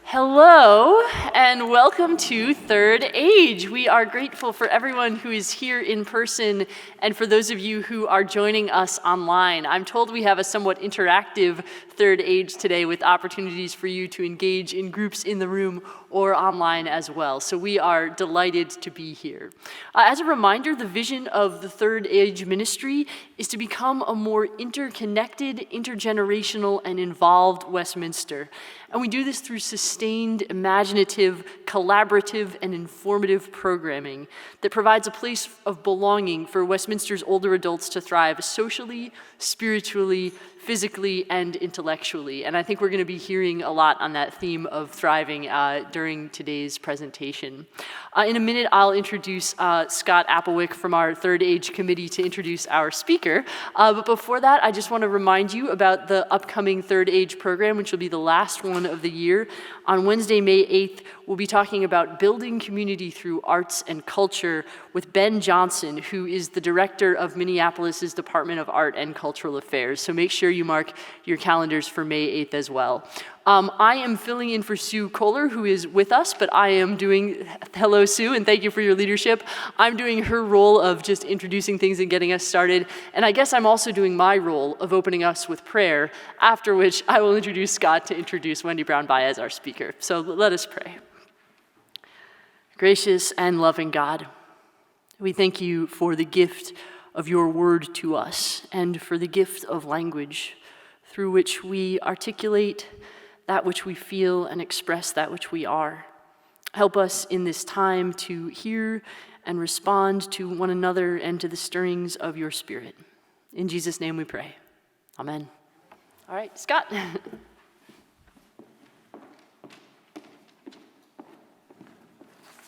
Hello, and welcome to Third Age. We are grateful for everyone who is here in person and for those of you who are joining us online. I'm told we have a somewhat interactive Third Age today with opportunities for you to engage in groups in the room or online as well. So we are delighted to be here. As a reminder, the vision of the Third Age ministry is to become a more interconnected, intergenerational, and involved Westminster. And we do this through sustained, imaginative, collaborative, and informative programming that provides a place of belonging for Westminster's older adults to thrive socially, spiritually, physically, and intellectually. And I think we're going to be hearing a lot on that theme of thriving during today's presentation. In a minute, I'll introduce Scott Applewick from our Third Age Committee to introduce our speaker. But before that, I just want to remind you about the upcoming Third Age program, which will be the last one of the year. On Wednesday, May 8th, we'll be talking about building community through arts and culture with Ben Johnson, who is the director of Minneapolis' Department of Art and Cultural Affairs. So make sure you mark your calendars for May 8th as well. I am filling in for Sue Kohler, who is with us, but I am doing, hello Sue, and thank you for your leadership. I'm doing her role of just introducing things and getting us started, and I guess I'm also doing my role of opening us with prayer, after which I will introduce Scott to introduce Wendy Brown-Báez, our speaker. So let us pray. Gracious and loving God, we thank you for the gift of your word to us and for the gift of language through which we articulate that which we feel and express that which we are. Help us in this time to hear and respond to one another and to the stirrings of your Spirit. In Jesus' name we pray. Amen. All right, Scott.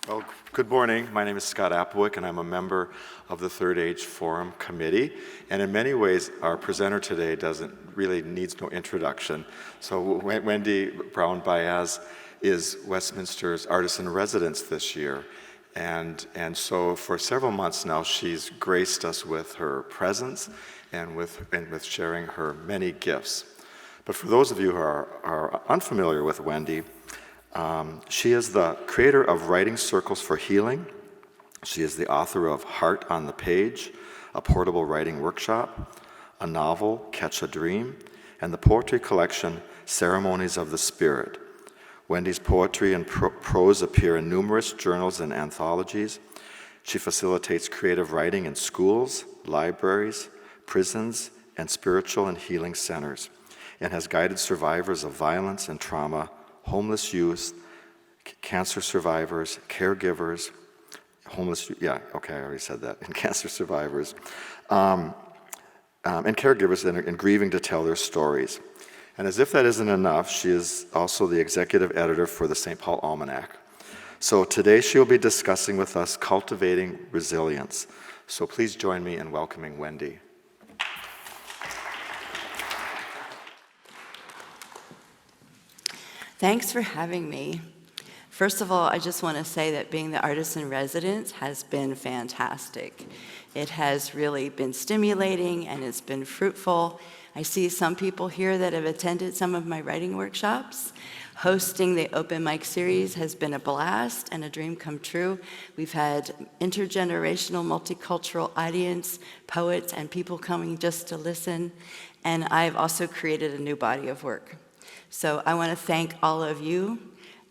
Well, good morning. My name is Scott Applewick, and I'm a member of the Third Age Forum Committee. And in many ways, our presenter today needs no introduction. So Wendy Brown-Báez is Westminster's Artist in Residence this year. And so for several months now, she's graced us with her presence and with sharing her many gifts. But for those of you who are unfamiliar with Wendy, she is the creator of Writing Circles for Healing. She is the author of Heart on the Page, a portable writing workshop, a novel, Catch a Dream, and the poetry collection, Ceremonies of the Spirit. Wendy's poetry and prose appear in numerous journals and anthologies. She facilitates creative writing in schools, libraries, prisons, and spiritual and healing centers, and has guided survivors of violence and trauma, homeless youth, cancer survivors, caregivers, I already said that, and cancer survivors, and caregivers and grieving to tell their stories. And as if that isn't enough, she is also the executive editor for the St. Paul Almanac. So today she'll be discussing with us cultivating resilience. So please join me in welcoming Wendy. Thanks for having me. First of all, I just want to say that being the artist in residence has been fantastic. It has really been stimulating and it's been fruitful. I see some people here that have attended some of my writing workshops. Hosting the open mic series has been a blast and a dream come true. We've had intergenerational, multicultural audience, poets, and people coming just to listen. And I've also created a new body of work. So I want to thank all of you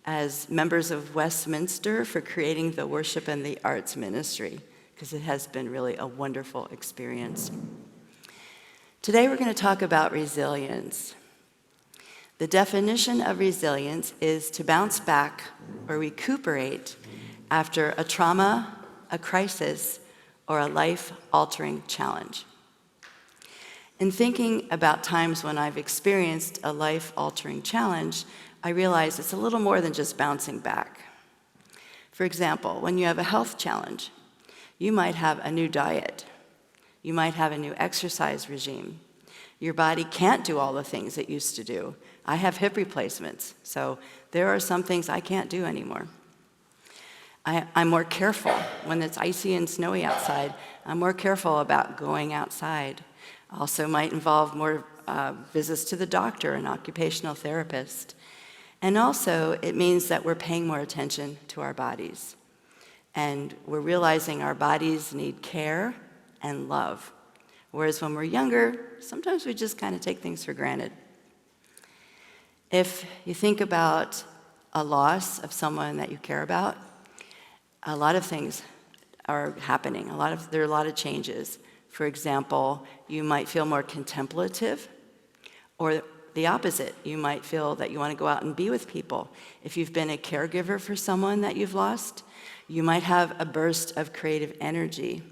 as members of Westminster for creating the Worship and the Arts Ministry, because it has been really a wonderful experience. Today we're going to talk about resilience. The definition of resilience is to bounce back or recuperate after a trauma, a crisis, or a life-altering challenge. In thinking about times when I've experienced a life-altering challenge, I realize it's a little more than just bouncing back. For example, when you have a health challenge, you might have a new diet. You might have a new exercise regime. Your body can't do all the things it used to do. I have hip replacements, so there are some things I can't do anymore. I'm more careful when it's icy and snowy outside. I'm more careful about going outside. Also might involve more visits to the doctor and occupational therapist. And also, it means that we're paying more attention to our bodies. And we're realizing our bodies need care and love. Whereas when we're younger, sometimes we just kind of take things for granted. If you think about a loss of someone that you care about, a lot of things are happening. There are a lot of changes. For example, you might feel more contemplative, or the opposite. You might feel that you want to go out and be with people. If you've been a caregiver for someone that you've lost, you might have a burst of creative energy.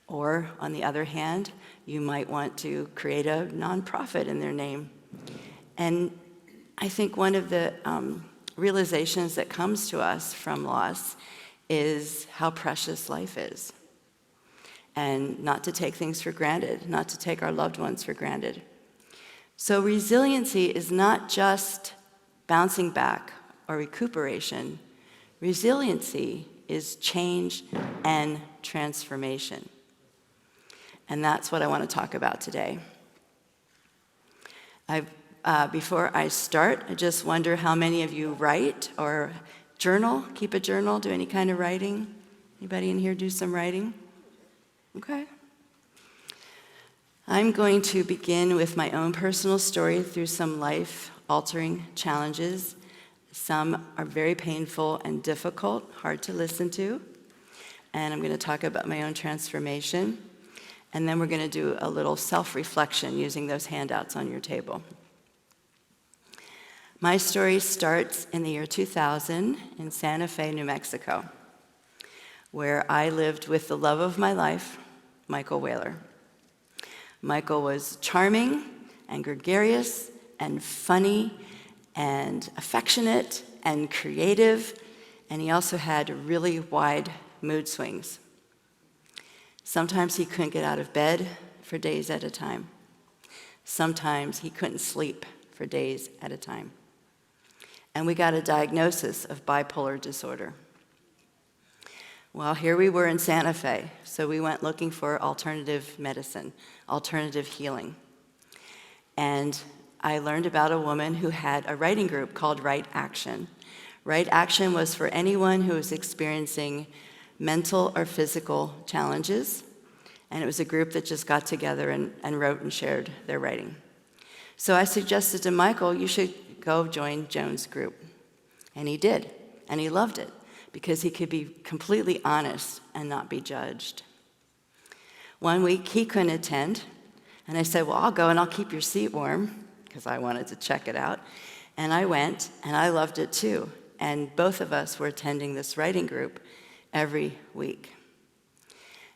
Or, on the other hand, you might want to create a nonprofit in their name. And I think one of the realizations that comes to us from loss is how precious life is. And not to take things for granted, not to take our loved ones for granted. So resiliency is not just bouncing back or recuperation. Resiliency is change and transformation. And that's what I want to talk about today. Before I start, I just wonder how many of you write or journal, keep a journal, do any kind of writing? Anybody in here do some writing? Okay. I'm going to begin with my own personal story through some life-altering challenges. Some are very painful and difficult, hard to listen to. And I'm going to talk about my own transformation. And then we're going to do a little self-reflection using those handouts on your table. My story starts in the year 2000 in Santa Fe, New Mexico, where I lived with the love of my life, Michael Whaler. Michael was charming and gregarious and funny and affectionate and creative, and he also had really wide mood swings. Sometimes he couldn't get out of bed for days at a time. Sometimes he couldn't sleep for days at a time. And we got a diagnosis of bipolar disorder. Well, here we were in Santa Fe, so we went looking for alternative medicine, alternative healing. And I learned about a woman who had a writing group called Right Action. Right Action was for anyone who was experiencing mental or physical challenges, and it was a group that just got together and wrote and shared their writing. So I suggested to Michael, you should go join Joan's group. And he did, and he loved it, because he could be completely honest and not be judged. One week he couldn't attend, and I said, well, I'll go and I'll keep your seat warm, because I wanted to check it out. And I went, and I loved it too. And both of us were attending this writing group every week.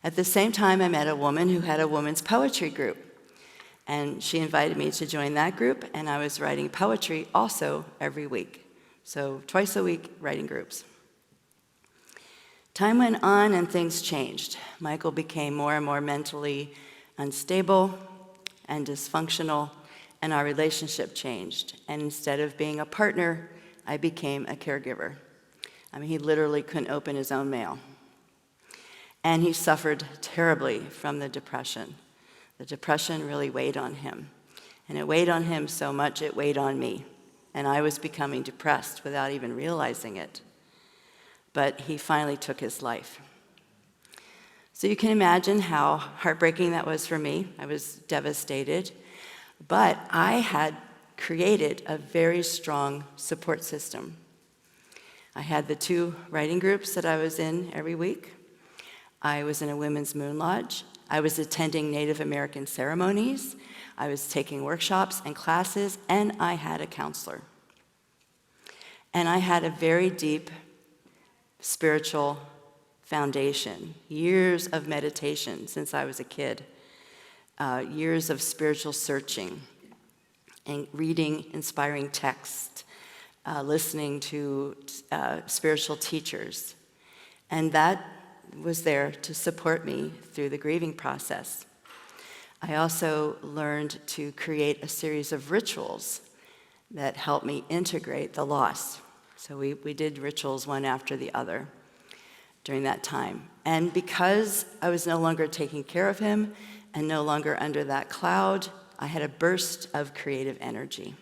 At the same time, I met a woman who had a women's poetry group. And she invited me to join that group, and I was writing poetry also every week. So twice a week, writing groups. Time went on and things changed. Michael became more and more mentally unstable and dysfunctional, and our relationship changed. And instead of being a partner, I became a caregiver. I mean, he literally couldn't open his own mail. And he suffered terribly from the depression. The depression really weighed on him. And it weighed on him so much it weighed on me. And I was becoming depressed without even realizing it. But he finally took his life. So you can imagine how heartbreaking that was for me. I was devastated. But I had created a very strong support system. I had the 2 writing groups that I was in every week. I was in a women's moon lodge. I was attending Native American ceremonies. I was taking workshops and classes, and I had a counselor. And I had a very deep spiritual foundation, years of meditation since I was a kid, years of spiritual searching and reading inspiring texts, listening to spiritual teachers. And that was there to support me through the grieving process. I also learned to create a series of rituals that helped me integrate the loss. So we did rituals one after the other during that time. And because I was no longer taking care of him and no longer under that cloud, I had a burst of creative energy.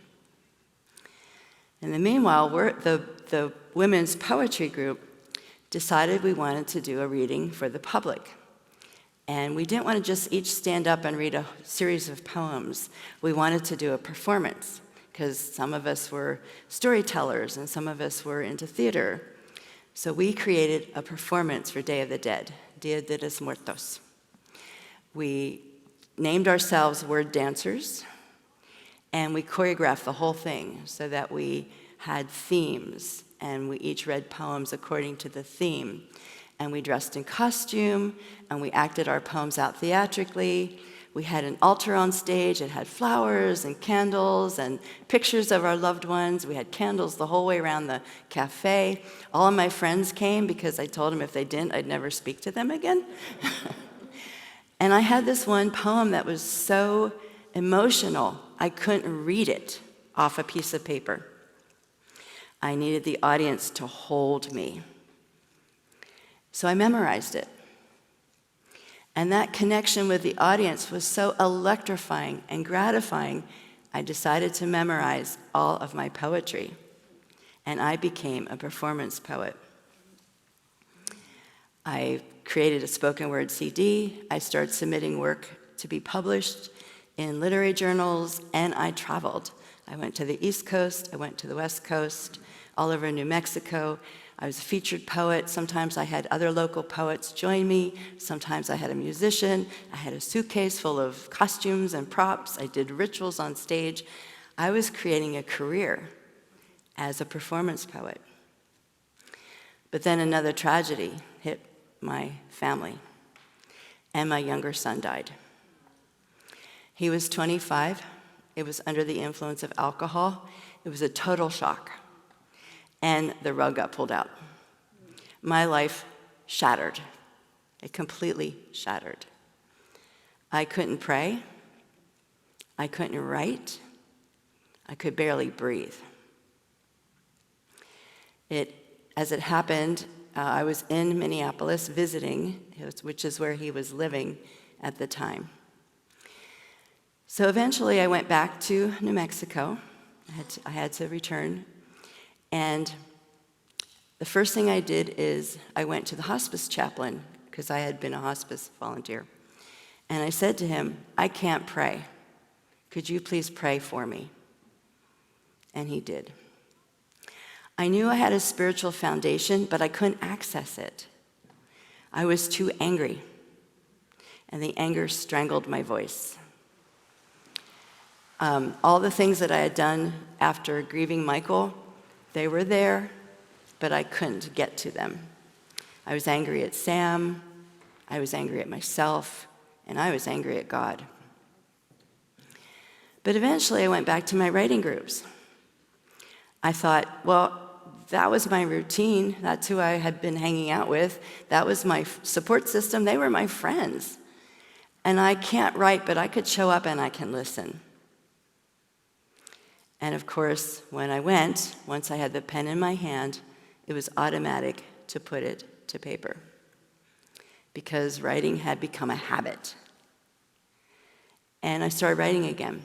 In the meanwhile, the women's poetry group decided we wanted to do a reading for the public. And we didn't want to just each stand up and read a series of poems. We wanted to do a performance, because some of us were storytellers and some of us were into theater. So we created a performance for Day of the Dead, Dia de los Muertos. We named ourselves word dancers, and we choreographed the whole thing so that we had themes, and we each read poems according to the theme. And we dressed in costume, and we acted our poems out theatrically. We had an altar on stage. It had flowers and candles and pictures of our loved ones. We had candles the whole way around the cafe. All of my friends came because I told them if they didn't, I'd never speak to them again. And I had this one poem that was so emotional, I couldn't read it off a piece of paper. I needed the audience to hold me. So I memorized it. And that connection with the audience was so electrifying and gratifying, I decided to memorize all of my poetry. And I became a performance poet. I created a spoken word CD. I started submitting work to be published in literary journals, and I traveled. I went to the East Coast, I went to the West Coast, all over New Mexico. I was a featured poet. Sometimes I had other local poets join me. Sometimes I had a musician. I had a suitcase full of costumes and props. I did rituals on stage. I was creating a career as a performance poet. But then another tragedy hit my family, and my younger son died. He was 25. It was under the influence of alcohol. It was a total shock. And the rug got pulled out. My life shattered. It completely shattered. I couldn't pray. I couldn't write. I could barely breathe. As it happened, I was in Minneapolis visiting, which is where he was living at the time. So eventually I went back to New Mexico. I had to return. And the first thing I did is I went to the hospice chaplain, because I had been a hospice volunteer. And I said to him, I can't pray. Could you please pray for me? And he did. I knew I had a spiritual foundation, but I couldn't access it. I was too angry, and the anger strangled my voice. All the things that I had done after grieving Michael, they were there, but I couldn't get to them. I was angry at Sam, I was angry at myself, and I was angry at God. But eventually I went back to my writing groups. I thought, well, that was my routine. That's who I had been hanging out with. That was my support system. They were my friends. And I can't write, but I could show up and I can listen. And of course, when I went, once I had the pen in my hand, it was automatic to put it to paper, because writing had become a habit. And I started writing again,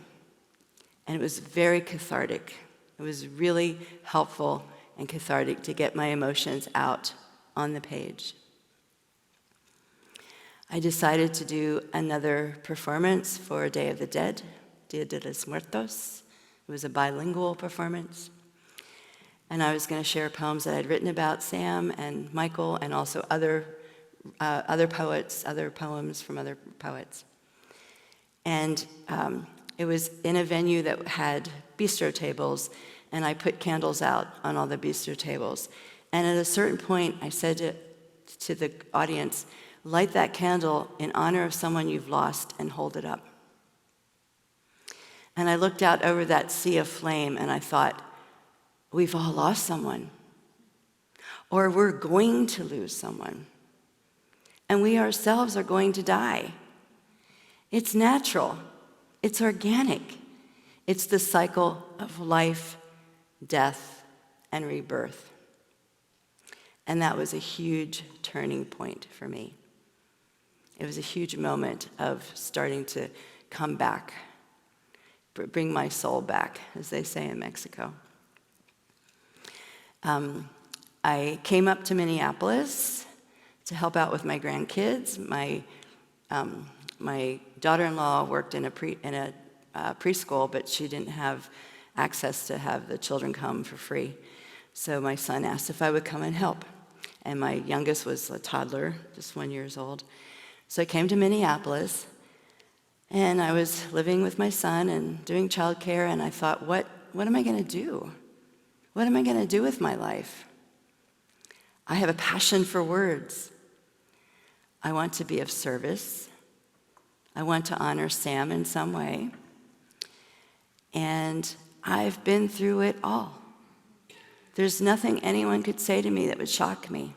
and it was very cathartic. It was really helpful and cathartic to get my emotions out on the page. I decided to do another performance for Day of the Dead, Dia de los Muertos. It was a bilingual performance. And I was going to share poems that I'd written about Sam and Michael, and also other poets, other poems from other poets. And it was in a venue that had bistro tables, and I put candles out on all the bistro tables. And at a certain point, I said to the audience, light that candle in honor of someone you've lost and hold it up. And I looked out over that sea of flame, and I thought, we've all lost someone, or we're going to lose someone, and we ourselves are going to die. It's natural. It's organic. It's the cycle of life, death, and rebirth. And that was a huge turning point for me. It was a huge moment of starting to come back, bring my soul back, as they say in Mexico. I came up to Minneapolis to help out with my grandkids. My daughter-in-law worked in a preschool, but she didn't have access to have the children come for free. So my son asked if I would come and help. And my youngest was a toddler, just 1 year old. So I came to Minneapolis, and I was living with my son and doing childcare, and I thought, what am I going to do? What am I going to do with my life? I have a passion for words. I want to be of service. I want to honor Sam in some way. And I've been through it all. There's nothing anyone could say to me that would shock me.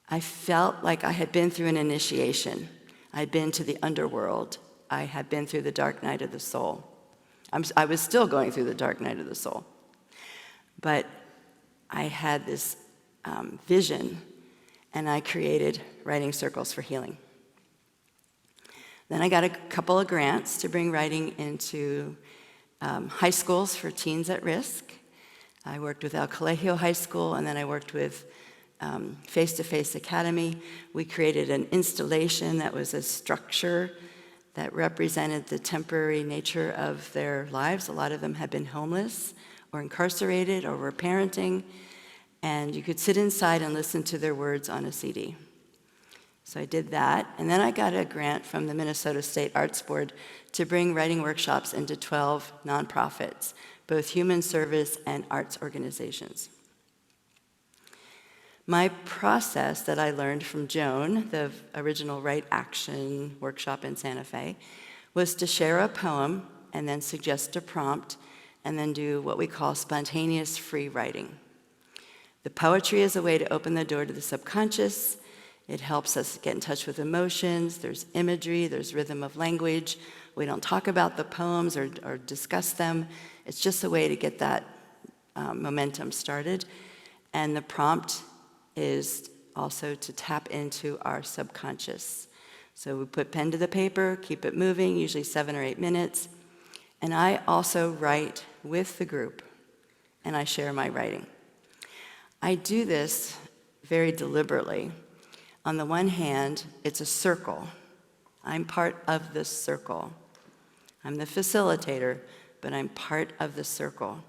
I felt like I had been through an initiation. I'd been to the underworld. I had been through the dark night of the soul. I was still going through the dark night of the soul. But I had this vision, and I created writing circles for healing. Then I got a couple of grants to bring writing into high schools for teens at risk. I worked with El Colegio High School, and then I worked with Face to Face Academy. We created an installation that was a structure that represented the temporary nature of their lives. A lot of them had been homeless or incarcerated or were parenting, and you could sit inside and listen to their words on a CD. So I did that, and then I got a grant from the Minnesota State Arts Board to bring writing workshops into 12 nonprofits, both human service and arts organizations. My process that I learned from Joan, the original Write Action workshop in Santa Fe, was to share a poem and then suggest a prompt and then do what we call spontaneous free writing. The poetry is a way to open the door to the subconscious. It helps us get in touch with emotions. There's imagery, there's rhythm of language. We don't talk about the poems or discuss them. It's just a way to get that momentum started. And the prompt is also to tap into our subconscious. So we put pen to the paper, keep it moving, usually 7 or 8 minutes. And I also write with the group, and I share my writing. I do this very deliberately. On the one hand, it's a circle. I'm part of the circle. I'm the facilitator, but I'm part of the circle.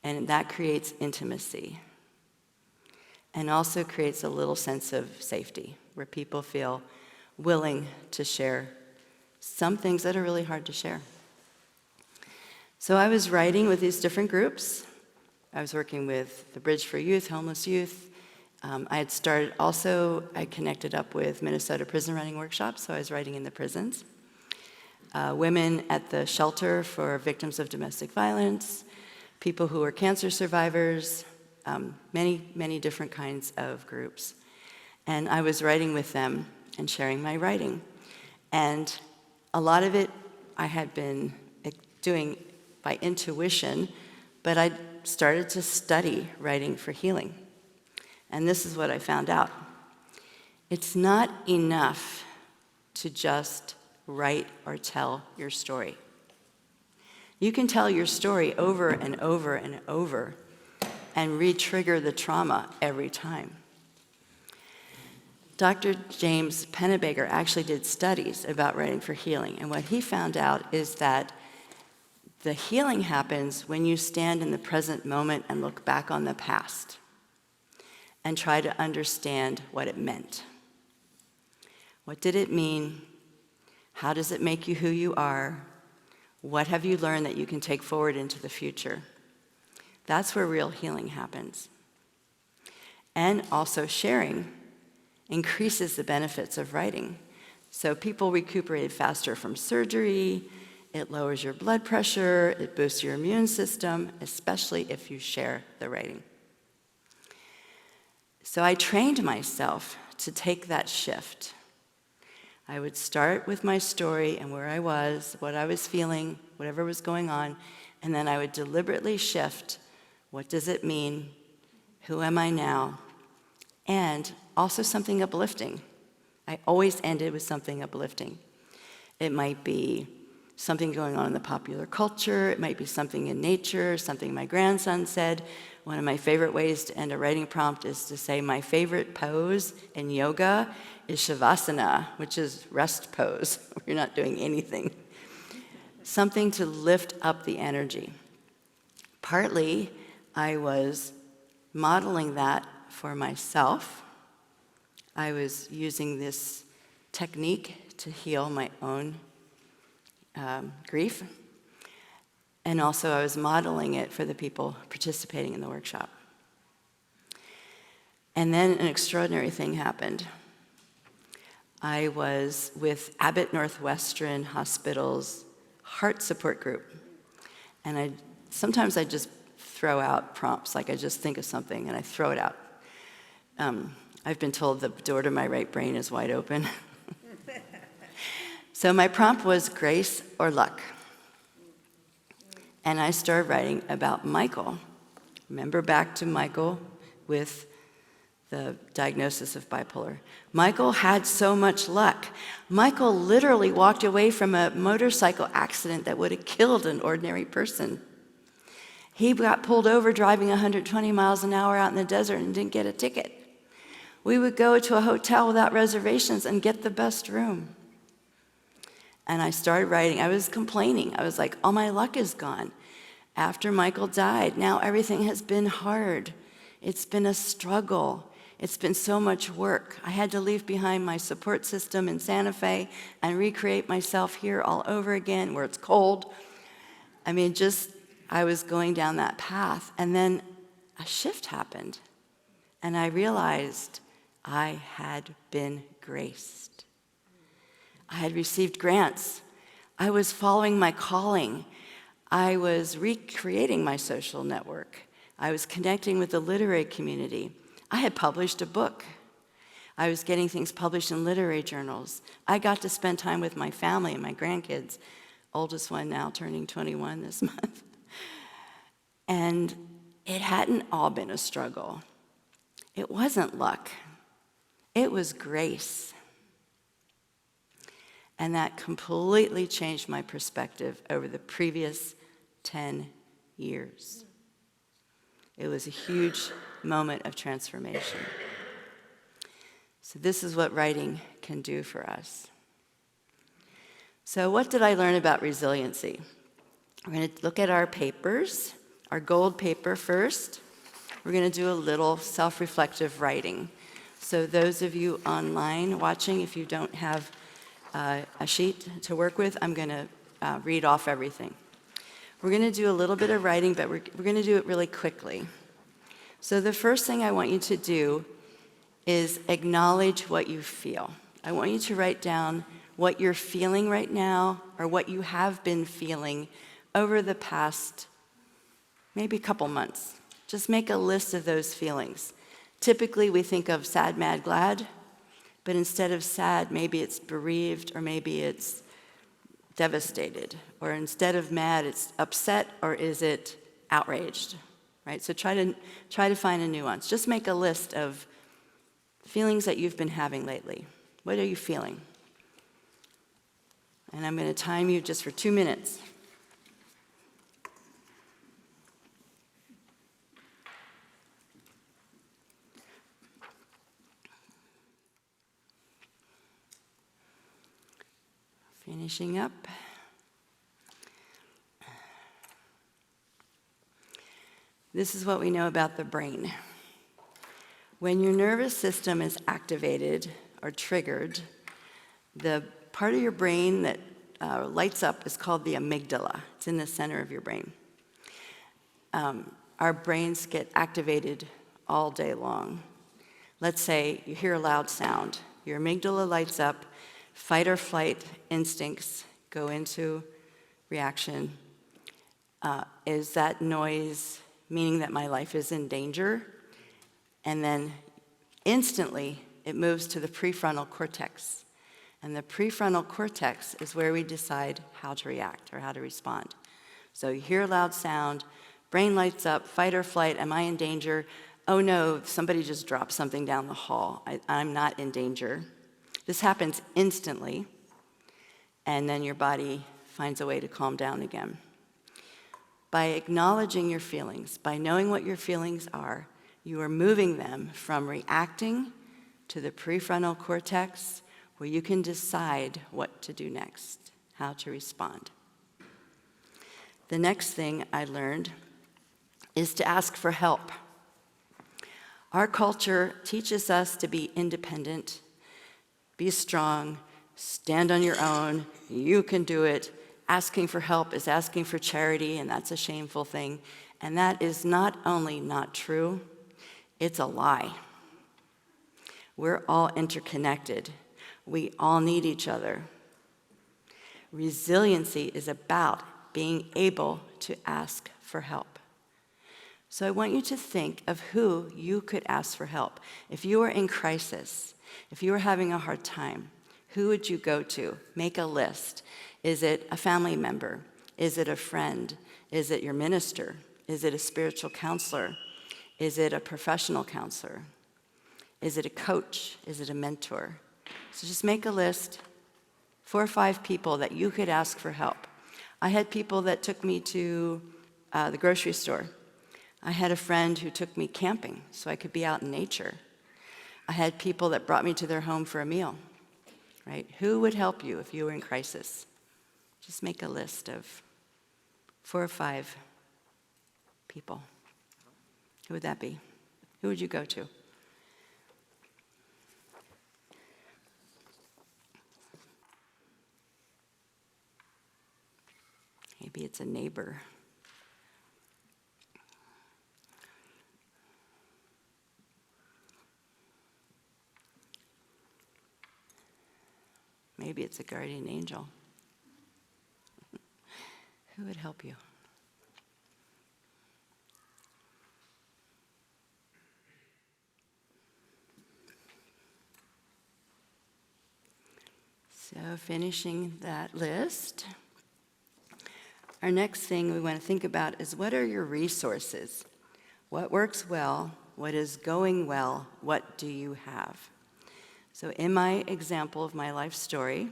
And that creates intimacy. And also creates a little sense of safety, where people feel willing to share some things that are really hard to share. So I was writing with these different groups. I was working with the Bridge for Youth, homeless youth. I connected up with Minnesota Prison Writing Workshops, so I was writing in the prisons. Women at the shelter for victims of domestic violence, people who are cancer survivors, many different kinds of groups. And I was writing with them and sharing my writing. And a lot of it I had been doing by intuition, but I started to study writing for healing. And this is what I found out. It's not enough to just write or tell your story. You can tell your story over and over and over and re-trigger the trauma every time. Dr. James Pennebaker actually did studies about writing for healing, and what he found out is that the healing happens when you stand in the present moment and look back on the past and try to understand what it meant. What did it mean? How does it make you who you are? What have you learned that you can take forward into the future? That's where real healing happens. And also sharing increases the benefits of writing. So people recuperate faster from surgery, it lowers your blood pressure, it boosts your immune system, especially if you share the writing. So I trained myself to take that shift. I would start with my story and where I was, what I was feeling, whatever was going on, and then I would deliberately shift. What does it mean? Who am I now? And also something uplifting. I always ended with something uplifting. It might be something going on in the popular culture. It might be something in nature, something my grandson said. One of my favorite ways to end a writing prompt is to say, my favorite pose in yoga is Shavasana, which is rest pose. You're not doing anything. Something to lift up the energy. Partly, I was modeling that for myself. I was using this technique to heal my own grief. And also I was modeling it for the people participating in the workshop. And then an extraordinary thing happened. I was with Abbott Northwestern Hospital's heart support group. And sometimes I just throw out prompts, like I just think of something and I throw it out. I've been told the door to my right brain is wide open. So my prompt was grace or luck. And I started writing about Michael. Remember back to Michael with the diagnosis of bipolar. Michael had so much luck. Michael literally walked away from a motorcycle accident that would have killed an ordinary person. He got pulled over driving 120 miles an hour out in the desert and didn't get a ticket. We would go to a hotel without reservations and get the best room. And I started writing. I was complaining. I was like, all my luck is gone. After Michael died, now everything has been hard. It's been a struggle. It's been so much work. I had to leave behind my support system in Santa Fe and recreate myself here all over again where it's cold. I mean, I was going down that path. And then a shift happened. And I realized I had been graced. I had received grants. I was following my calling. I was recreating my social network. I was connecting with the literary community. I had published a book. I was getting things published in literary journals. I got to spend time with my family and my grandkids, oldest one now turning 21 this month. And it hadn't all been a struggle. It wasn't luck. It was grace. And that completely changed my perspective over the previous 10 years. It was a huge moment of transformation. So this is what writing can do for us. So what did I learn about resiliency? We're going to look at our papers, our gold paper first. We're going to do a little self-reflective writing. So those of you online watching, if you don't have a sheet to work with, I'm going to read off everything. We're going to do a little bit of writing, but we're going to do it really quickly. So the first thing I want you to do is acknowledge what you feel. I want you to write down what you're feeling right now or what you have been feeling over the past maybe couple months. Just make a list of those feelings. Typically, we think of sad, mad, glad, but instead of sad, maybe it's bereaved or maybe it's devastated. Or instead of mad, it's upset or is it outraged, right? So try to find a nuance. Just make a list of feelings that you've been having lately. What are you feeling? And I'm going to time you just for 2 minutes. Finishing up. This is what we know about the brain. When your nervous system is activated or triggered, the part of your brain that lights up is called the amygdala. It's in the center of your brain. Our brains get activated all day long. Let's say you hear a loud sound. Your amygdala lights up. Fight or flight instincts go into reaction. Is that noise meaning that my life is in danger? And then instantly it moves to the prefrontal cortex. And the prefrontal cortex is where we decide how to react or how to respond. So you hear a loud sound, brain lights up, fight or flight, am I in danger? Oh no, somebody just dropped something down the hall. I'm not in danger. This happens instantly, and then your body finds a way to calm down again. By acknowledging your feelings, by knowing what your feelings are, you are moving them from reacting to the prefrontal cortex, where you can decide what to do next, how to respond. The next thing I learned is to ask for help. Our culture teaches us to be independent, be strong, stand on your own, you can do it. Asking for help is asking for charity, and that's a shameful thing. And that is not only not true, it's a lie. We're all interconnected. We all need each other. Resiliency is about being able to ask for help. So I want you to think of who you could ask for help. If you were in crisis, if you were having a hard time, who would you go to? Make a list. Is it a family member? Is it a friend? Is it your minister? Is it a spiritual counselor? Is it a professional counselor? Is it a coach? Is it a mentor? So just make a list, 4 or 5 people that you could ask for help. I had people that took me to the grocery store. I had a friend who took me camping so I could be out in nature. I had people that brought me to their home for a meal, right? Who would help you if you were in crisis? Just make a list of 4 or 5 people. Who would that be? Who would you go to? Maybe it's a neighbor. Maybe it's a guardian angel. Who would help you? So finishing that list, our next thing we want to think about is, what are your resources? What works well? What is going well? What do you have? So in my example of my life story,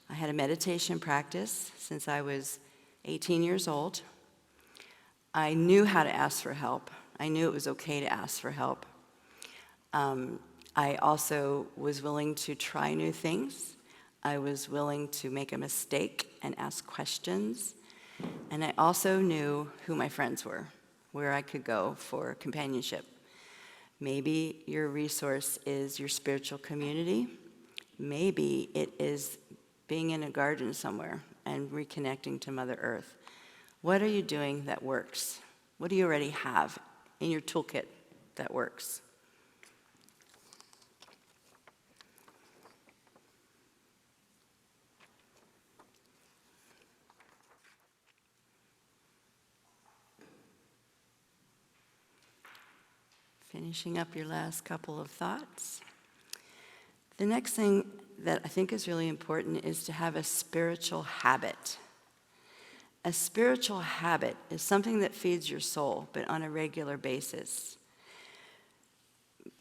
I had a meditation practice since I was 18 years old. I knew how to ask for help. I knew it was okay to ask for help. I also was willing to try new things. I was willing to make a mistake and ask questions. And I also knew who my friends were, where I could go for companionship. Maybe your resource is your spiritual community. Maybe it is being in a garden somewhere and reconnecting to Mother Earth. What are you doing that works? What do you already have in your toolkit that works? Finishing up your last couple of thoughts. The next thing that I think is really important is to have a spiritual habit. A spiritual habit is something that feeds your soul, but on a regular basis.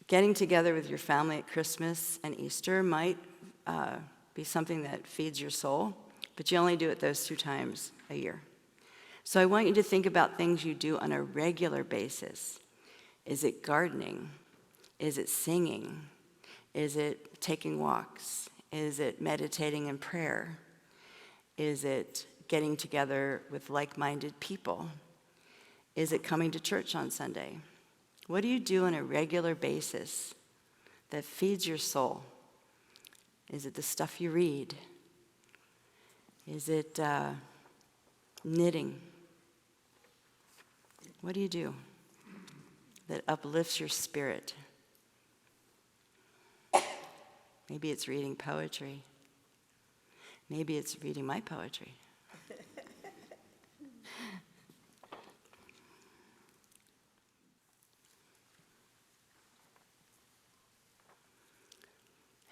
Getting together with your family at Christmas and Easter might be something that feeds your soul, but you only do it those 2 times a year. So I want you to think about things you do on a regular basis. Is it gardening? Is it singing? Is it taking walks? Is it meditating in prayer? Is it getting together with like-minded people? Is it coming to church on Sunday? What do you do on a regular basis that feeds your soul? Is it the stuff you read? Is it knitting? What do you do that uplifts your spirit? Maybe it's reading poetry. Maybe it's reading my poetry.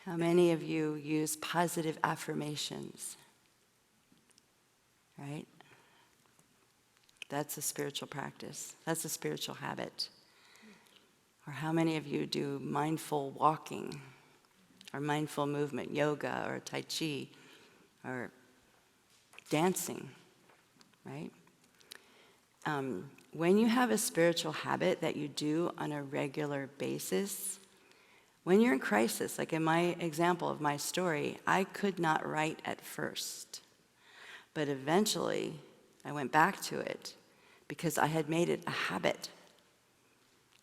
How many of you use positive affirmations? Right? That's a spiritual practice. That's a spiritual habit. Or how many of you do mindful walking or mindful movement, yoga or tai chi or dancing, right? When you have a spiritual habit that you do on a regular basis, when you're in crisis, like in my example of my story, I could not write at first. But eventually, I went back to it because I had made it a habit.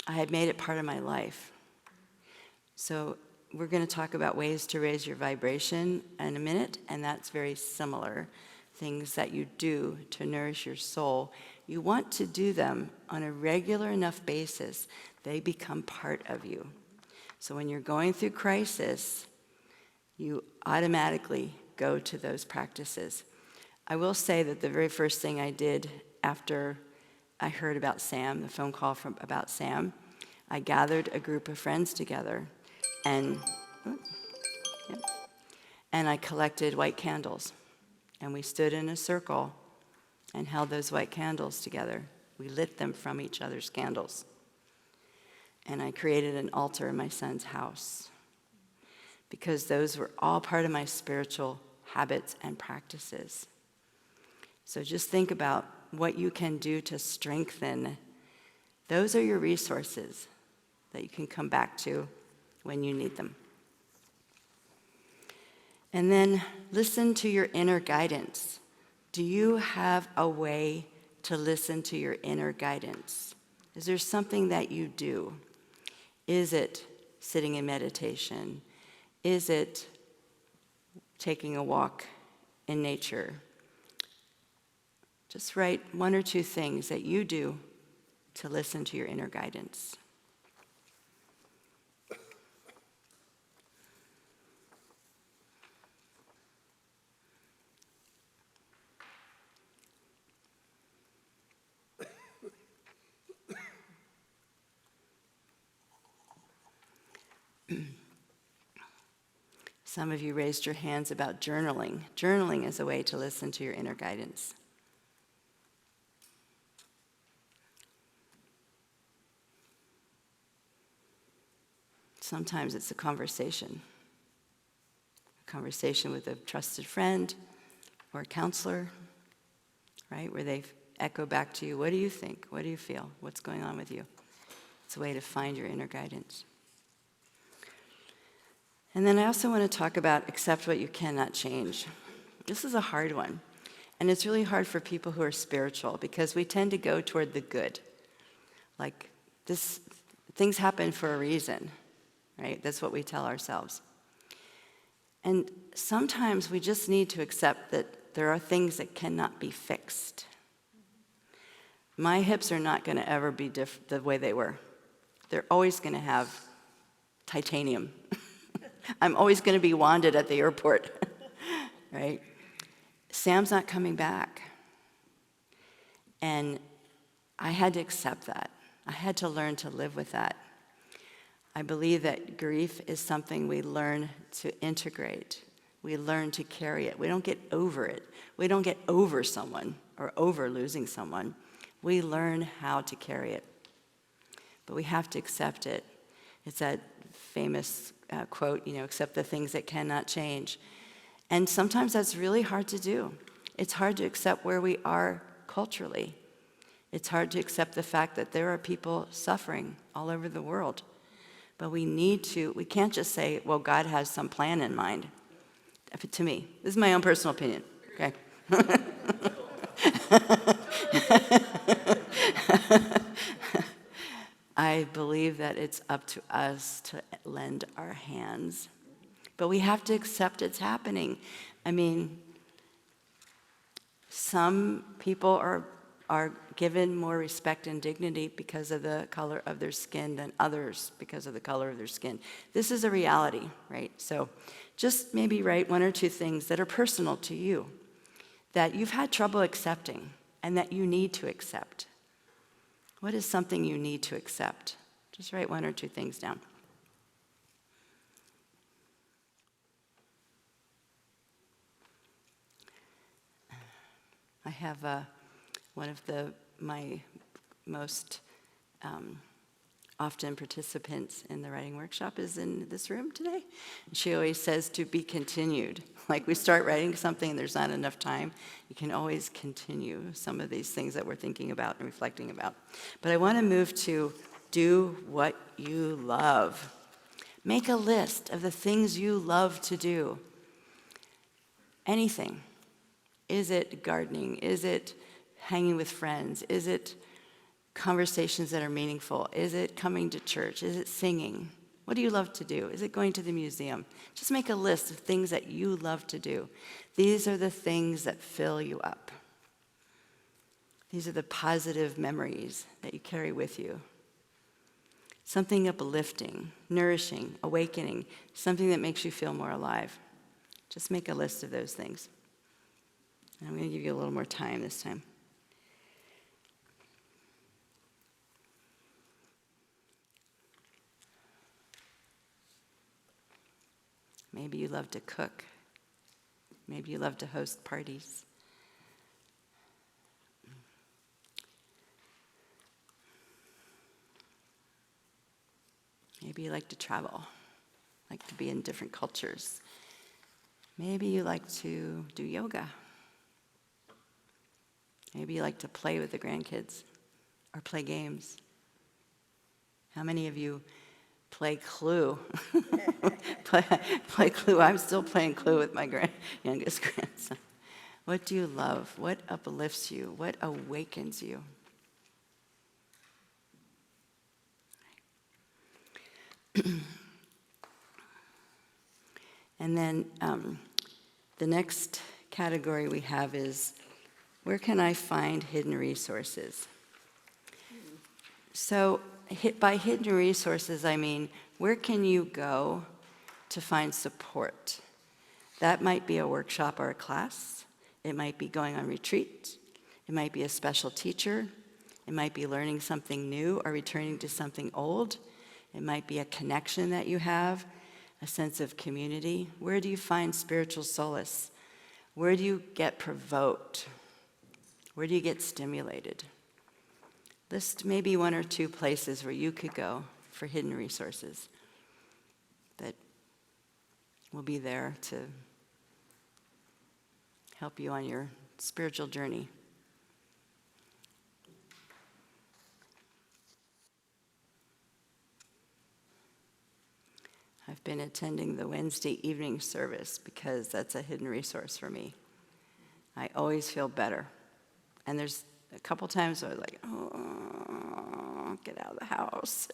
I had made it part of my life. So we're going to talk about ways to raise your vibration in a minute, and that's very similar. Things that you do to nourish your soul. You want to do them on a regular enough basis, they become part of you. So when you're going through crisis, you automatically go to those practices. I will say that the very first thing I did after I heard about Sam, the phone call about Sam, I gathered a group of friends together and I collected white candles. And we stood in a circle and held those white candles together. We lit them from each other's candles. And I created an altar in my son's house because those were all part of my spiritual habits and practices. So just think about what you can do to strengthen. Those are your resources that you can come back to when you need them. And then listen to your inner guidance. Do you have a way to listen to your inner guidance? Is there something that you do? Is it sitting in meditation? Is it taking a walk in nature? Just write one or two things that you do to listen to your inner guidance. Some of you raised your hands about journaling. Journaling is a way to listen to your inner guidance. Sometimes it's a conversation with a trusted friend or a counselor, right? Where they echo back to you, what do you think? What do you feel? What's going on with you? It's a way to find your inner guidance. And then I also want to talk about accept what you cannot change. This is a hard one. And it's really hard for people who are spiritual because we tend to go toward the good. Like, things happen for a reason, right? That's what we tell ourselves. And sometimes we just need to accept that there are things that cannot be fixed. My hips are not going to ever be the way they were. They're always going to have titanium. I'm always going to be wanded at the airport, right? Sam's not coming back. And I had to accept that. I had to learn to live with that. I believe that grief is something we learn to integrate. We learn to carry it. We don't get over it. We don't get over someone or over losing someone. We learn how to carry it. But we have to accept it. It's that famous quote, accept the things that cannot change. And sometimes that's really hard to do. It's hard to accept where we are culturally. It's hard to accept the fact that there are people suffering all over the world. But we can't just say, well, God has some plan in mind. To me, this is my own personal opinion, okay? I believe that it's up to us to lend our hands. But we have to accept it's happening. I mean, some people are given more respect and dignity because of the color of their skin than others because of the color of their skin. This is a reality, right? So just maybe write one or two things that are personal to you, that you've had trouble accepting and that you need to accept. What is something you need to accept? Just write one or two things down. I have one of my most often participant in the writing workshop, is in this room today. She always says to be continued. Like we start writing something and there's not enough time, you can always continue some of these things that we're thinking about and reflecting about. But I want to move to do what you love. Make a list of the things you love to do. Anything. Is it gardening? Is it hanging with friends? Is it conversations that are meaningful? Is it coming to church? Is it singing? What do you love to do? Is it going to the museum? Just make a list of things that you love to do. These are the things that fill you up. These are the positive memories that you carry with you. Something uplifting, nourishing, awakening, something that makes you feel more alive. Just make a list of those things. And I'm going to give you a little more time this time. Maybe you love to cook. Maybe you love to host parties. Maybe you like to travel, like to be in different cultures. Maybe you like to do yoga. Maybe you like to play with the grandkids or play games. How many of you play Clue? play Clue. I'm still playing Clue with my youngest grandson. What do you love? What uplifts you? What awakens you? And then the next category we have is, where can I find hidden resources? So by hidden resources, I mean, where can you go to find support? That might be a workshop or a class. It might be going on retreat. It might be a special teacher. It might be learning something new or returning to something old. It might be a connection that you have, a sense of community. Where do you find spiritual solace? Where do you get provoked? Where do you get stimulated? List maybe one or two places where you could go for hidden resources that will be there to help you on your spiritual journey. I've been attending the Wednesday evening service because that's a hidden resource for me. I always feel better. And there's a couple times where I was like, oh, get out of the house.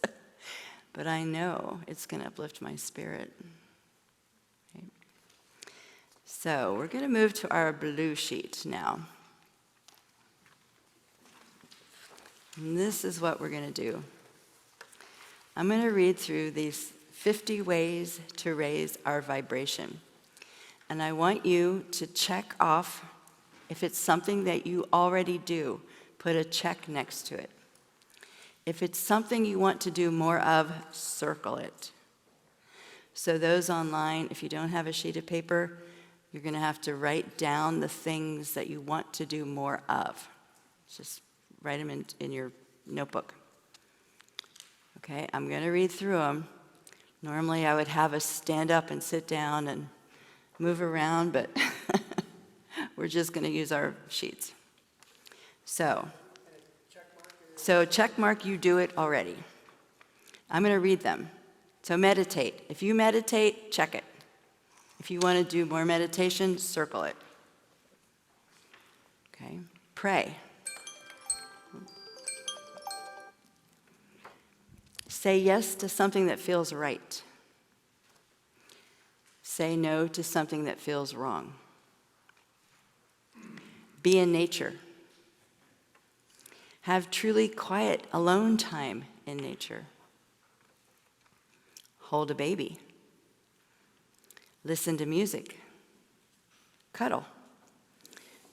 But I know it's going to uplift my spirit. Okay. So we're going to move to our blue sheet now. And this is what we're going to do. I'm going to read through these 50 ways to raise our vibration. And I want you to check off if it's something that you already do. Put a check next to it. If it's something you want to do more of, circle it. So those online, if you don't have a sheet of paper, you're going to have to write down the things that you want to do more of. Just write them in your notebook. Okay, I'm going to read through them. Normally I would have us stand up and sit down and move around, but we're just going to use our sheets. So check mark, you do it already. I'm going to read them. So meditate. If you meditate, check it. If you want to do more meditation, circle it. Okay. Pray. Say yes to something that feels right. Say no to something that feels wrong. Be in nature. Have truly quiet, alone time in nature. Hold a baby. Listen to music. Cuddle.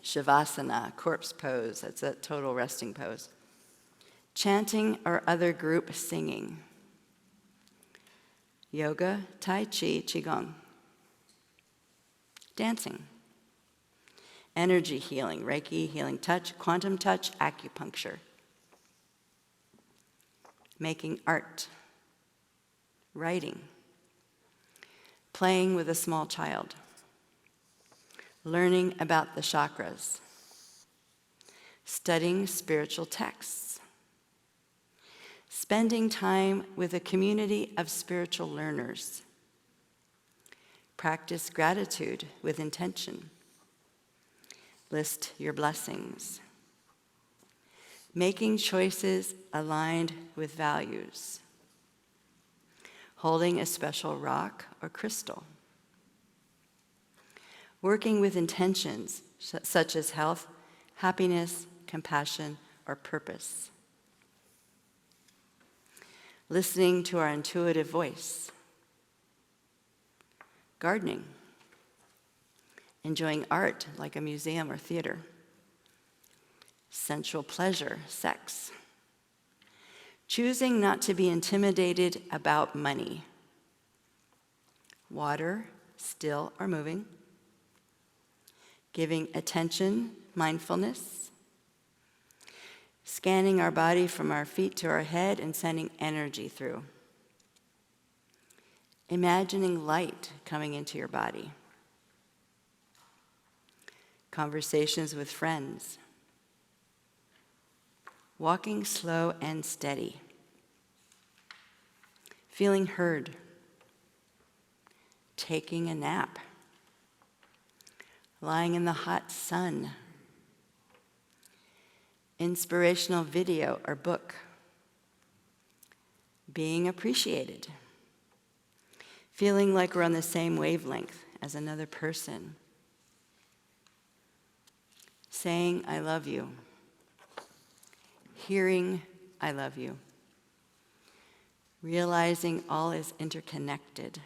Shavasana, corpse pose, that's a total resting pose. Chanting or other group singing. Yoga, Tai Chi, Qigong. Dancing. Energy healing, Reiki, healing touch, quantum touch, acupuncture. making art, writing, playing with a small child, learning about the chakras, studying spiritual texts, spending time with a community of spiritual learners, practice gratitude with intention, list your blessings, making choices aligned with values, holding a special rock or crystal, working with intentions such as health, happiness, compassion, or purpose, listening to our intuitive voice, gardening, enjoying art like a museum or theater, sensual pleasure, sex, choosing not to be intimidated about money, water, still or moving, giving attention, mindfulness, scanning our body from our feet to our head and sending energy through, imagining light coming into your body, conversations with friends, walking slow and steady, feeling heard, taking a nap, lying in the hot sun, inspirational video or book, being appreciated, feeling like we're on the same wavelength as another person, saying I love you, hearing I love you, realizing all is interconnected,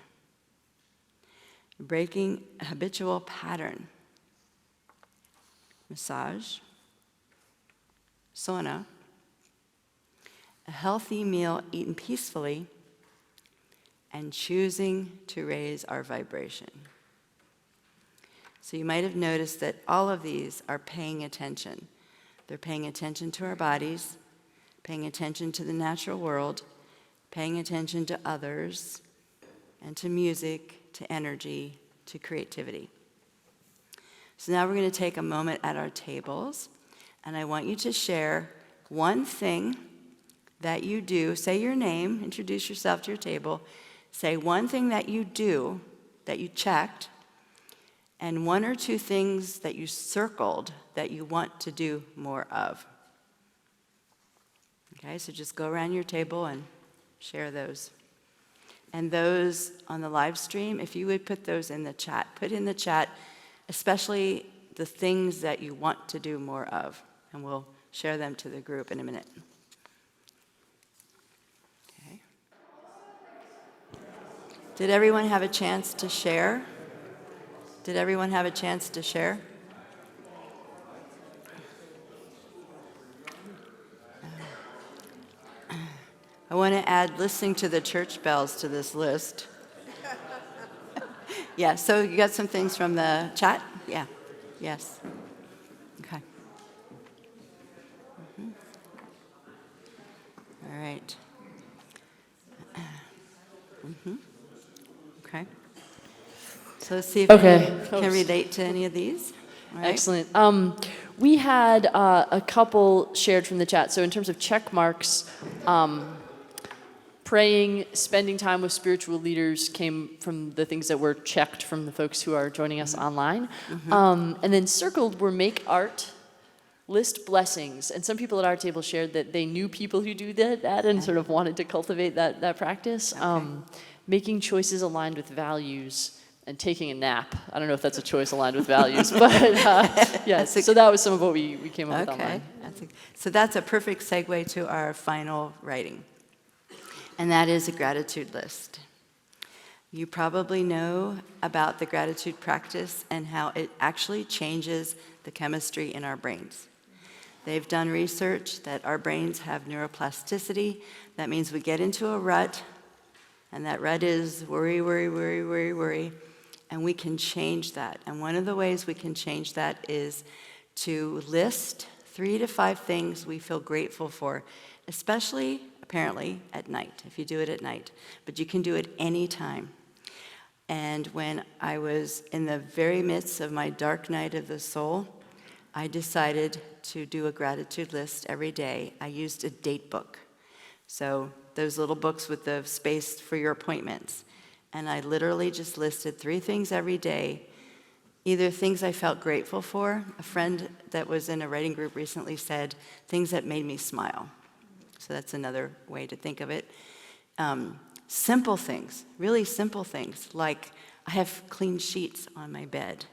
breaking a habitual pattern, massage, sauna, a healthy meal eaten peacefully, and choosing to raise our vibration. So you might have noticed that all of these are paying attention. They're paying attention to our bodies, paying attention to the natural world, paying attention to others, and to music, to energy, to creativity. So now we're going to take a moment at our tables, and I want you to share one thing that you do. Say your name, introduce yourself to your table. Say one thing that you do, that you checked, and one or two things that you circled that you want to do more of. Okay, so just go around your table and share those. And those on the live stream, if you would put those in the chat, put in the chat, especially the things that you want to do more of, and we'll share them to the group in a minute. Okay. Did everyone have a chance to share? Did everyone have a chance to share? I want to add listening to the church bells to this list. Yeah, so you got some things from the chat? Yeah, yes. Okay. All right. Okay. So let's see if Okay. you can relate to any of these. All right. Excellent. We had a couple shared from the chat. So in terms of check marks, praying, spending time with spiritual leaders came from the things that were checked from the folks who are joining us online. And then circled were make art, list blessings. And some people at our table shared that they knew people who do that and sort of wanted to cultivate that practice. Okay. Making choices aligned with values, and taking a nap. I don't know if that's a choice aligned with values, but yes. So that was some of what we came up with online. So that's a perfect segue to our final writing. And that is a gratitude list. You probably know about the gratitude practice and how it actually changes the chemistry in our brains. They've done research that our brains have neuroplasticity. That means we get into a rut, and that rut is worry, worry, worry, worry, worry. And we can change that. And one of the ways we can change that is to list 3 to 5 things we feel grateful for, especially apparently at night, if you do it at night. But you can do it any time. And when I was in the very midst of my dark night of the soul, I decided to do a gratitude list every day. I used a date book. So those little books with the space for your appointments. And I literally just listed 3 things every day, either things I felt grateful for. A friend that was in a writing group recently said, things that made me smile. So that's another way to think of it. Simple things, really simple things, like I have clean sheets on my bed.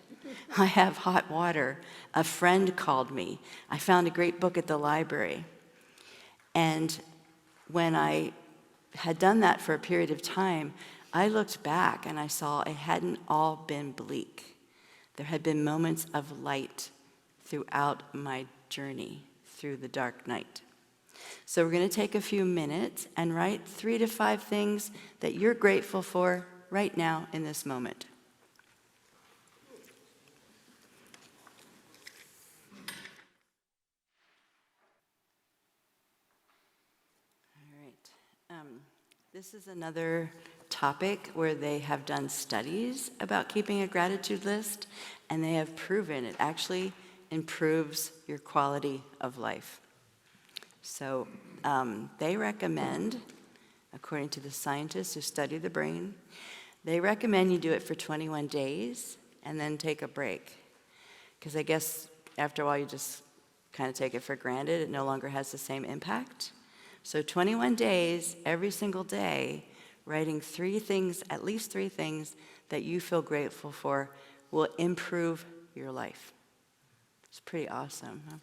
I have hot water. A friend called me. I found a great book at the library. And when I had done that for a period of time, I looked back and I saw it hadn't all been bleak. There had been moments of light throughout my journey through the dark night. So we're going to take a few minutes and write 3 to 5 things that you're grateful for right now in this moment. All right. This is another topic where they have done studies about keeping a gratitude list, and they have proven it actually improves your quality of life. So they recommend, according to the scientists who study the brain, they recommend you do it for 21 days and then take a break. Because I guess after a while you just kind of take it for granted. It no longer has the same impact. So 21 days, every single day, writing 3 things, at least 3 things that you feel grateful for will improve your life. It's pretty awesome, huh?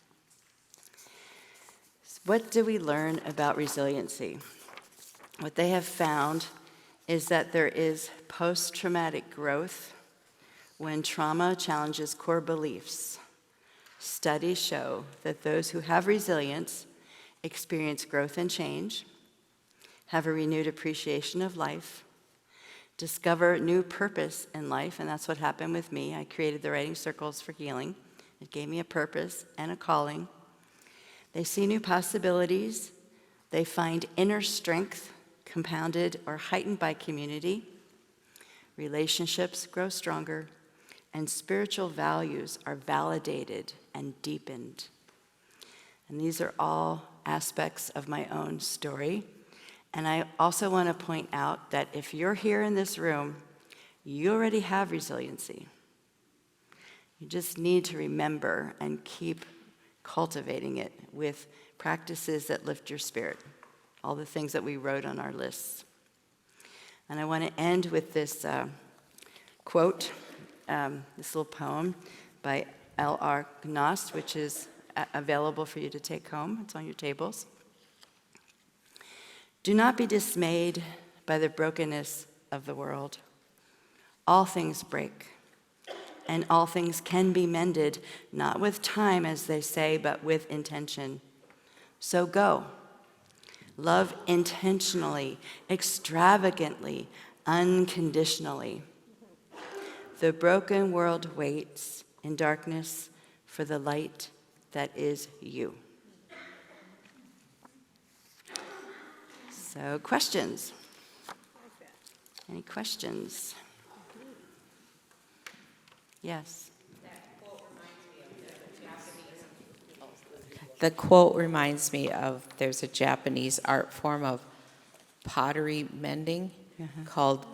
What do we learn about resiliency? What they have found is that there is post-traumatic growth when trauma challenges core beliefs. Studies show that those who have resilience experience growth and change, have a renewed appreciation of life, discover new purpose in life, and that's what happened with me. I created the Writing Circles for Healing. It gave me a purpose and a calling. They see new possibilities. They find inner strength compounded or heightened by community. Relationships grow stronger, and spiritual values are validated and deepened. And these are all aspects of my own story. And I also want to point out that if you're here in this room, you already have resiliency. You just need to remember and keep cultivating it with practices that lift your spirit, all the things that we wrote on our lists. And I want to end with this quote, this little poem by L.R. Knost, which is available for you to take home. It's on your tables. Do not be dismayed by the brokenness of the world. All things break, and all things can be mended, not with time, as they say, but with intention. So go. Love intentionally, extravagantly, unconditionally. The broken world waits in darkness for the light that is you. So, questions? Any questions? Yes. The quote reminds me of, there's a Japanese art form of pottery mending called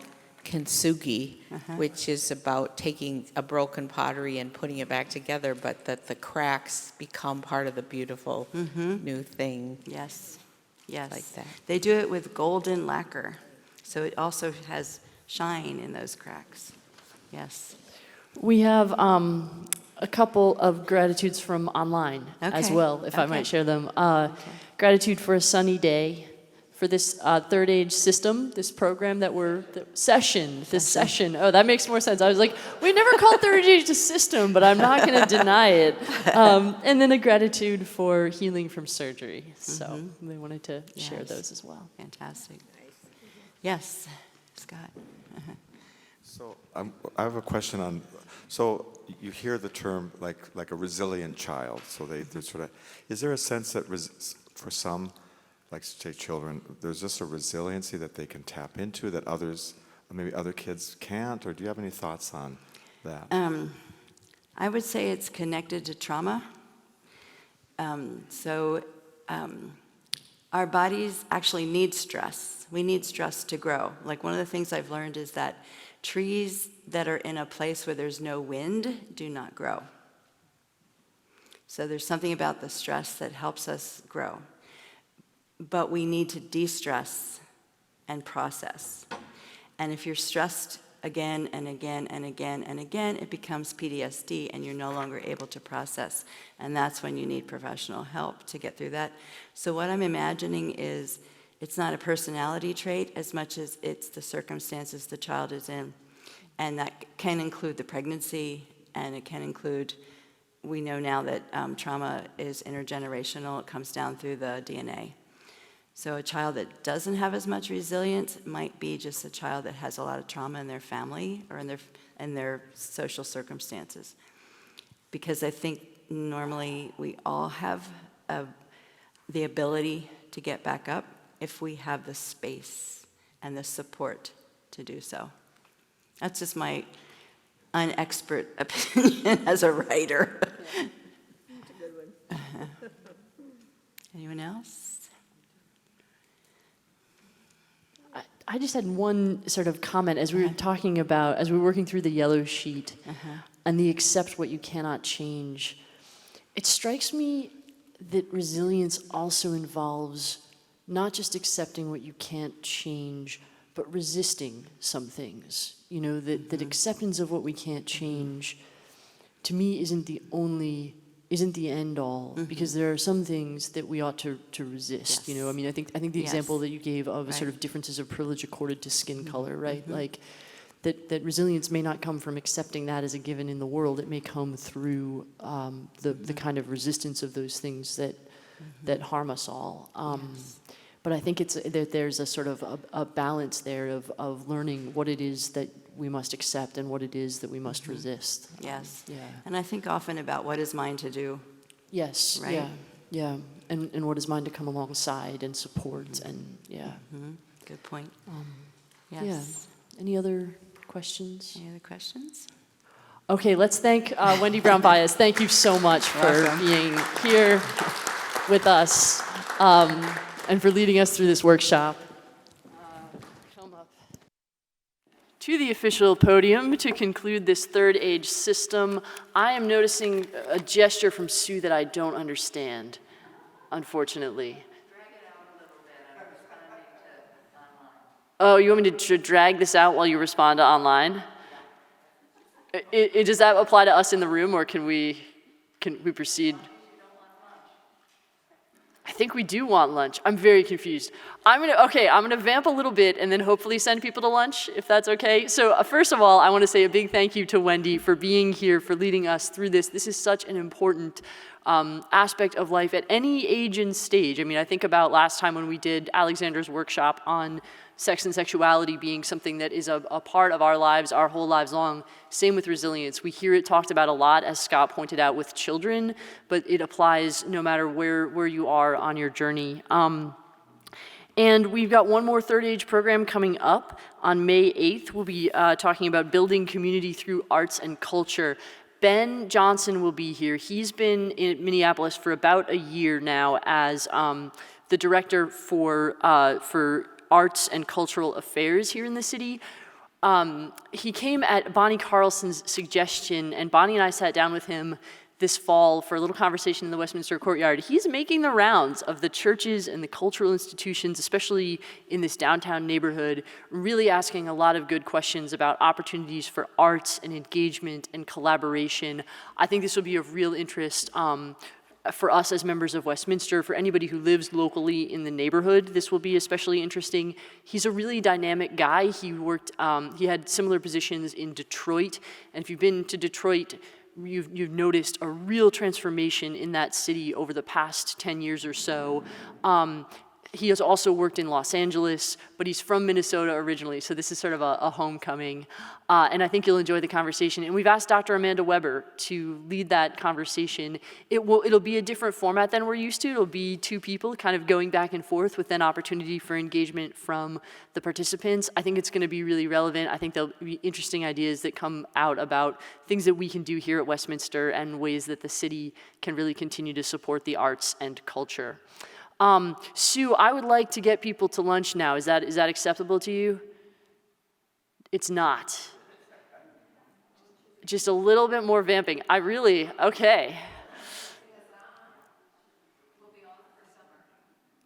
kintsugi, which is about taking a broken pottery and putting it back together, but that the cracks become part of the beautiful new thing. Yes. Yes. Like that. They do it with golden lacquer, so it also has shine in those cracks. Yes. We have a couple of gratitudes from online as Okay. well, if I Okay. might share them. Gratitude for a sunny day, for this third age system, this program that session. Oh, that makes more sense. I was like, we never called third age a system, but I'm not going to deny it. And then a gratitude for healing from surgery. So they wanted to share Yes. those as well. Fantastic. Yes, Scott. So I have a question on, so you hear the term like a resilient child, so they're sort of, is there a sense that for some, like say children, there's just a resiliency that they can tap into that others, maybe other kids can't? Or do you have any thoughts on that? I would say it's connected to trauma. Our bodies actually need stress. We need stress to grow. Like one of the things I've learned is that trees that are in a place where there's no wind do not grow. So there's something about the stress that helps us grow. But we need to de-stress and process. And if you're stressed again and again and again and again, it becomes PTSD and you're no longer able to process. And that's when you need professional help to get through that. So what I'm imagining is it's not a personality trait as much as it's the circumstances the child is in. And that can include the pregnancy, and it can include, we know now that trauma is intergenerational. It comes down through the DNA. So a child that doesn't have as much resilience might be just a child that has a lot of trauma in their family or in their social circumstances. Because I think normally we all have the ability to get back up if we have the space and the support to do so. That's just my unexpert opinion as a writer. Yeah. That's a good one. Anyone else? I just had one sort of comment as we were talking about, as we were working through the yellow sheet and the accept what you cannot change. It strikes me that resilience also involves not just accepting what you can't change, but resisting some things. You know, that acceptance of what we can't change, to me, isn't the end all, because there are some things that we ought to resist. Yes. You know, I mean, I think the example that you gave of Right. sort of differences of privilege accorded to skin color, right? Like that resilience may not come from accepting that as a given in the world. It may come through the kind of resistance of those things that harm us all. But I think there's a sort of a balance there of learning what it is that we must accept and what it is that we must resist. Yes. Yeah. And I think often about what is mine to do. Yes. Right? Yeah. Yeah. And what is mine to come alongside and support and yeah. Good point. Yes. Yeah. Any other questions? Any other questions? Okay, let's thank Wendy Brown-Báez. Thank you so much for Welcome. being here with us and for leading us through this workshop. Come up to the official podium to conclude this third age system. I am noticing a gesture from Sue that I don't understand, unfortunately. Oh, you want me to drag this out while you respond to online? Does that apply to us in the room, or can we proceed? I think we do want lunch. I'm very confused. I'm gonna vamp a little bit and then hopefully send people to lunch, if that's okay. So first of all, I want to say a big thank you to Wendy for being here, for leading us through this. This is such an important aspect of life at any age and stage. I mean, I think about last time when we did Alexander's workshop on sex and sexuality being something that is a part of our lives, our whole lives long. Same with resilience. We hear it talked about a lot, as Scott pointed out, with children, but it applies no matter where you are on your journey. And we've got one more third age program coming up on May 8th. We'll be talking about building community through arts and culture. Ben Johnson will be here. He's been in Minneapolis for about a year now as the director for arts and cultural affairs here in the city. He came at Bonnie Carlson's suggestion, and Bonnie and I sat down with him this fall for a little conversation in the Westminster courtyard. He's making the rounds of the churches and the cultural institutions, especially in this downtown neighborhood, really asking a lot of good questions about opportunities for arts and engagement and collaboration. I think this will be of real interest for us as members of Westminster, for anybody who lives locally in the neighborhood. This will be especially interesting. He's a really dynamic guy. He had similar positions in Detroit, and if you've been to Detroit, you've noticed a real transformation in that city over the past 10 years or so. He has also worked in Los Angeles, but he's from Minnesota originally, so this is sort of a homecoming. And I think you'll enjoy the conversation. And we've asked Dr. Amanda Weber to lead that conversation. It'll be a different format than we're used to. It'll be two people kind of going back and forth with an opportunity for engagement from the participants. I think it's going to be really relevant. I think there'll be interesting ideas that come out about things that we can do here at Westminster and ways that the city can really continue to support the arts and culture. Sue, I would like to get people to lunch now. Is that acceptable to you? It's not. Just a little bit more vamping. Okay.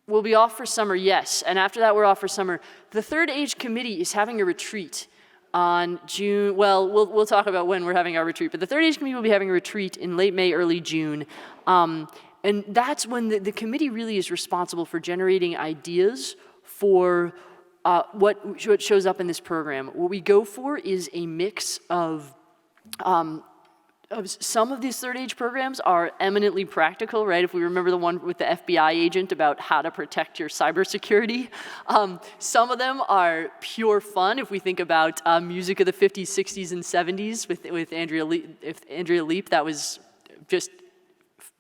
We'll be off for summer, yes. And after that, we're off for summer. The Third Age Committee is having a retreat on June. Well, we'll talk about when we're having our retreat. But the Third Age Committee will be having a retreat in late May, early June. And that's when the committee really is responsible for generating ideas for what shows up in this program. What we go for is a mix of some of these third age programs are eminently practical, right? If we remember the one with the FBI agent about how to protect your cybersecurity. Some of them are pure fun. If we think about music of the 50s, 60s, and 70s with Andrea Leap, that was just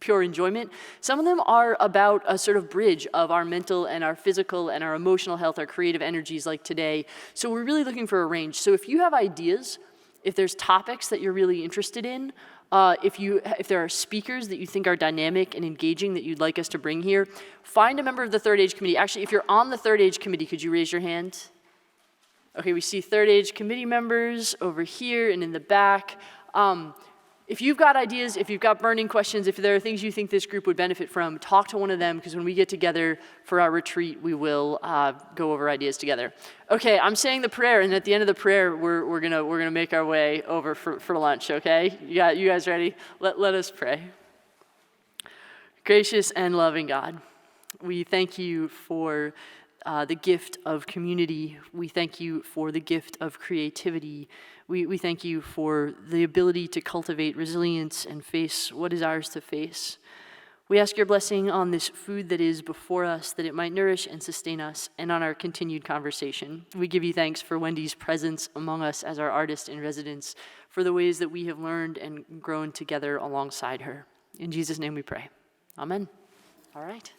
pure enjoyment. Some of them are about a sort of bridge of our mental and our physical and our emotional health, our creative energies like today. So we're really looking for a range. So if you have ideas, if there's topics that you're really interested in, if there are speakers that you think are dynamic and engaging that you'd like us to bring here, find a member of the Third Age Committee. Actually, if you're on the Third Age Committee, could you raise your hand? Okay, we see Third Age Committee members over here and in the back. If you've got ideas, if you've got burning questions, if there are things you think this group would benefit from, talk to one of them, because when we get together for our retreat, we will go over ideas together. Okay, I'm saying the prayer, and at the end of the prayer, we're gonna make our way over for lunch. Okay, you guys ready? Let us pray. Gracious and loving God, we thank you for the gift of community. We thank you for the gift of creativity. We thank you for the ability to cultivate resilience and face what is ours to face. We ask your blessing on this food that is before us, that it might nourish and sustain us, and on our continued conversation. We give you thanks for Wendy's presence among us as our artist in residence, for the ways that we have learned and grown together alongside her. In Jesus' name we pray. Amen. All right.